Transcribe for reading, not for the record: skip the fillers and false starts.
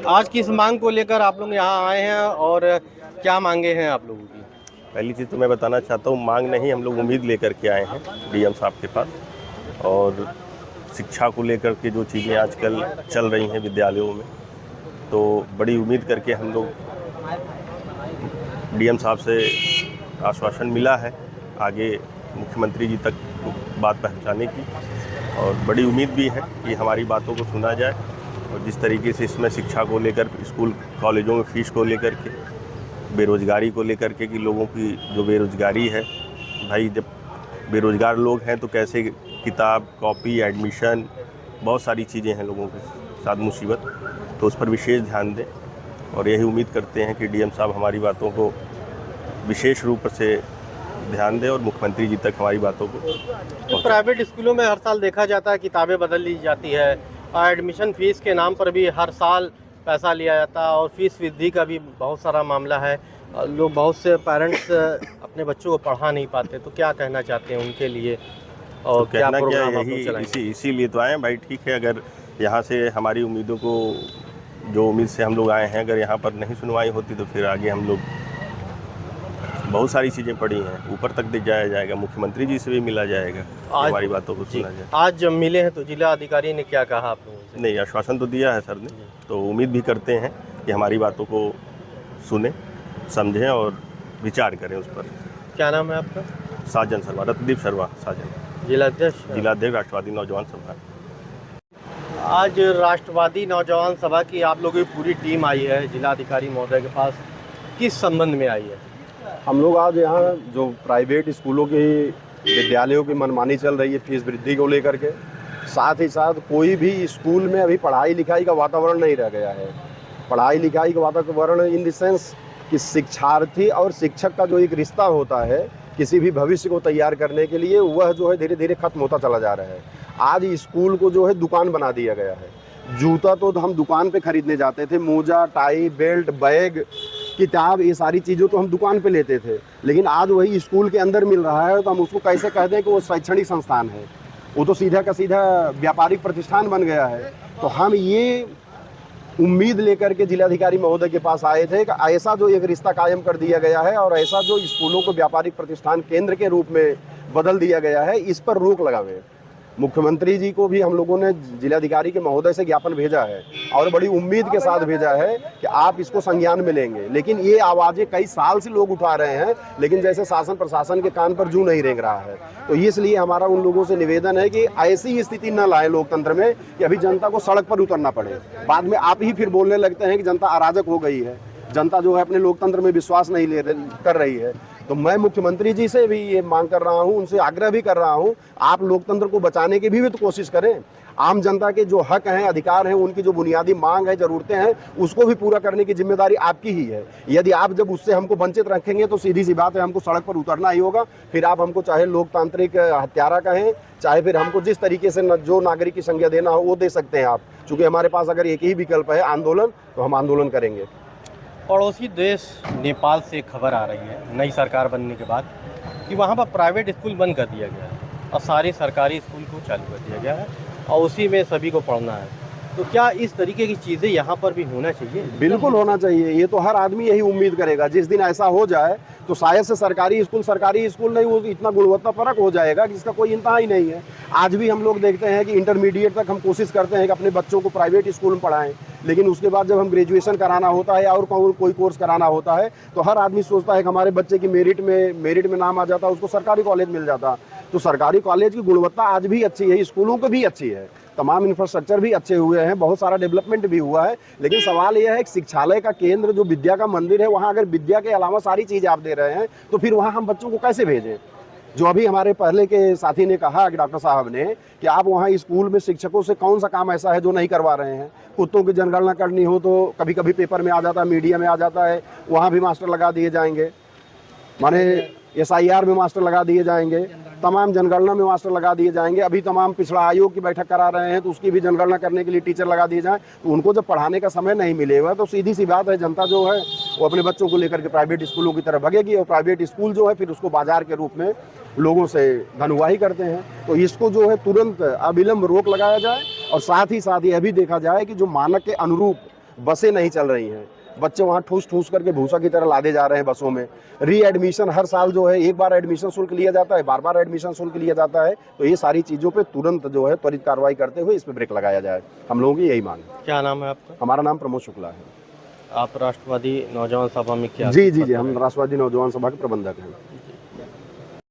आज किस मांग को लेकर आप लोग यहाँ आए हैं और क्या मांगे हैं आप लोगों की? पहली चीज़ तो मैं बताना चाहता हूँ, मांग नहीं, हम लोग उम्मीद लेकर के आए हैं डीएम साहब के पास। और शिक्षा को लेकर के जो चीज़ें आजकल चल रही हैं विद्यालयों में, तो बड़ी उम्मीद करके हम लोग डीएम साहब से आश्वासन मिला है आगे मुख्यमंत्री जी तक बात पहुंचाने की, और बड़ी उम्मीद भी है कि हमारी बातों को सुना जाए। और जिस तरीके से इसमें शिक्षा को लेकर, स्कूल कॉलेजों में फ़ीस को लेकर के, बेरोज़गारी को लेकर के कि लोगों की जो बेरोज़गारी है, भाई जब बेरोज़गार लोग हैं तो कैसे किताब, कॉपी, एडमिशन, बहुत सारी चीज़ें हैं लोगों के साथ मुसीबत, तो उस पर विशेष ध्यान दें। और यही उम्मीद करते हैं कि डीएम साहब हमारी बातों को विशेष रूप से ध्यान दें और मुख्यमंत्री जी तक हमारी बातों को। तो प्राइवेट स्कूलों में हर साल देखा जाता है किताबें बदल ली जाती है और एडमिशन फ़ीस के नाम पर भी हर साल पैसा लिया जाता है और फीस वृद्धि का भी बहुत सारा मामला है। लोग, बहुत से पेरेंट्स अपने बच्चों को पढ़ा नहीं पाते, तो क्या कहना चाहते हैं उनके लिए और तो क्या कहना क्या, प्रोग्राम आप लोग यही चलाएंगे? इसीलिए तो आए भाई। ठीक है, अगर यहाँ से हमारी उम्मीदों को, जो उम्मीद से हम लोग आए हैं, अगर यहाँ पर नहीं सुनवाई होती तो फिर आगे हम लोग, बहुत सारी चीज़ें पड़ी हैं, ऊपर तक दे जाया जाएगा, मुख्यमंत्री जी से भी मिला जाएगा, हमारी बातों को सुना जाए। आज जब मिले हैं तो जिला अधिकारी ने क्या कहा आप लोगों से? नहीं, आश्वासन तो दिया है सर ने, तो उम्मीद भी करते हैं कि हमारी बातों को सुने, समझें और विचार करें उस पर। क्या नाम है आपका? साजन शर्मा, रत्नदीप शर्मा साजन, जिलाध्यक्ष जिलाध्यक्ष राष्ट्रवादी नौजवान सभा। आज राष्ट्रवादी नौजवान सभा की आप लोगों की पूरी टीम आई है जिलाधिकारी महोदय के पास, किस संबंध में आई है? हम लोग आज यहाँ जो प्राइवेट स्कूलों के विद्यालयों की मनमानी चल रही है फीस वृद्धि को लेकर के, साथ ही साथ कोई भी स्कूल में अभी पढ़ाई लिखाई का वातावरण नहीं रह गया है। पढ़ाई लिखाई का वातावरण इन द सेंस कि शिक्षार्थी और शिक्षक का जो एक रिश्ता होता है किसी भी भविष्य को तैयार करने के लिए, वह जो है धीरे धीरे खत्म होता चला जा रहा है। आज स्कूल को जो है दुकान बना दिया गया है। जूता तो हम दुकान पे खरीदने जाते थे, मोजा, टाई, बेल्ट, बैग, किताब, ये सारी चीज़ों तो हम दुकान पे लेते थे, लेकिन आज वही स्कूल के अंदर मिल रहा है, तो हम उसको कैसे कह दें कि वो शैक्षणिक संस्थान है? वो तो सीधा का सीधा व्यापारिक प्रतिष्ठान बन गया है। तो हम ये उम्मीद लेकर के जिलाधिकारी महोदय के पास आए थे कि ऐसा जो एक रिश्ता कायम कर दिया गया है और ऐसा जो स्कूलों को व्यापारिक प्रतिष्ठान केंद्र के रूप में बदल दिया गया है, इस पर रोक लगावे। मुख्यमंत्री जी को भी हम लोगों ने जिलाधिकारी के महोदय से ज्ञापन भेजा है और बड़ी उम्मीद के साथ भेजा है कि आप इसको संज्ञान में लेंगे। लेकिन ये आवाज़ें कई साल से लोग उठा रहे हैं, लेकिन जैसे शासन प्रशासन के कान पर जूं नहीं रेंग रहा है। तो इसलिए हमारा उन लोगों से निवेदन है कि ऐसी स्थिति न लाए लोकतंत्र में कि अभी जनता को सड़क पर उतरना पड़े। बाद में आप ही फिर बोलने लगते हैं कि जनता अराजक हो गई है, जनता जो है अपने लोकतंत्र में विश्वास नहीं कर रही है। तो मैं मुख्यमंत्री जी से भी ये मांग कर रहा हूँ, उनसे आग्रह भी कर रहा हूँ, आप लोकतंत्र को बचाने की भी तो कोशिश करें। आम जनता के जो हक हैं, अधिकार हैं, उनकी जो बुनियादी मांग है, ज़रूरतें हैं, उसको भी पूरा करने की जिम्मेदारी आपकी ही है। यदि आप जब उससे हमको वंचित रखेंगे तो सीधी सी बात है, हमको सड़क पर उतरना ही होगा। फिर आप हमको चाहे लोकतांत्रिक हत्यारा कहें, चाहे फिर हमको जिस तरीके से जो नागरिक की संज्ञा देना हो वो दे सकते हैं आप। चूँकि हमारे पास अगर एक ही विकल्प है आंदोलन, तो हम आंदोलन करेंगे। पड़ोसी देश नेपाल से खबर आ रही है नई सरकार बनने के बाद कि वहाँ पर प्राइवेट स्कूल बंद कर दिया गया है और सारे सरकारी स्कूल को चालू कर दिया गया है और उसी में सभी को पढ़ना है। तो क्या इस तरीके की चीज़ें यहाँ पर भी होना चाहिए? बिल्कुल होना चाहिए। ये तो हर आदमी यही उम्मीद करेगा। जिस दिन ऐसा हो जाए तो शायद से सरकारी स्कूल नहीं, वो इतना गुणवत्ता फर्क हो जाएगा कि इसका कोई इंतहा ही नहीं है। आज भी हम लोग देखते हैं कि इंटरमीडिएट तक हम कोशिश करते हैं कि अपने बच्चों को प्राइवेट स्कूल में पढ़ाएं, लेकिन उसके बाद जब हम ग्रेजुएशन कराना होता है और कोई कोर्स कराना होता है तो हर आदमी सोचता है कि हमारे बच्चे की मेरिट में नाम आ जाता है, उसको सरकारी कॉलेज मिल जाता। तो सरकारी कॉलेज की गुणवत्ता आज भी अच्छी है, स्कूलों की भी अच्छी है, तमाम इंफ्रास्ट्रक्चर भी अच्छे हुए हैं, बहुत सारा डेवलपमेंट भी हुआ है। लेकिन सवाल यह है कि शिक्षालय का केंद्र जो विद्या का मंदिर है, वहाँ अगर विद्या के अलावा सारी चीज़ें आप दे रहे हैं तो फिर वहाँ हम बच्चों को कैसे भेजें? जो अभी हमारे पहले के साथी ने कहा कि डॉक्टर साहब ने कि आप वहाँ स्कूल में शिक्षकों से कौन सा काम ऐसा है जो नहीं करवा रहे हैं? कुत्तों की जनगणना करनी हो तो कभी कभी पेपर में आ जाता है, मीडिया में आ जाता है, वहाँ भी मास्टर लगा दिए जाएंगे, माने SIR में मास्टर लगा दिए जाएंगे, तमाम जनगणना में मास्टर लगा दिए जाएंगे। अभी तमाम पिछड़ा आयोग की बैठक करा रहे हैं तो उसकी भी जनगणना करने के लिए टीचर लगा दिए जाएं। तो उनको जब पढ़ाने का समय नहीं मिलेगा तो सीधी सी बात है, जनता जो है वो अपने बच्चों को लेकर के प्राइवेट स्कूलों की तरफ भगेगी और प्राइवेट स्कूल जो है फिर उसको बाजार के रूप में लोगों से धनवाही करते हैं। तो इसको जो है तुरंत अविलंब रोक लगाया जाए और साथ ही यह भी देखा जाए कि जो मानक के अनुरूप बसें नहीं चल रही हैं, बच्चे वहाँ ठूस ठूस करके भूसा की तरह लादे जा रहे हैं बसों में। री एडमिशन हर साल जो है एक बार एडमिशन शुल्क लिया जाता है, बार बार एडमिशन शुल्क लिया जाता है। तो ये सारी चीज़ों पे तुरंत जो है त्वरित कार्रवाई करते हुए इस पर ब्रेक लगाया जाए, हम लोगों की यही मांग है। क्या नाम है आपका? हमारा नाम प्रमोद शुक्ला है। आप राष्ट्रवादी नौजवान सभा में क्या जी जी जी, हम राष्ट्रवादी नौजवान सभा के प्रबंधक हैं।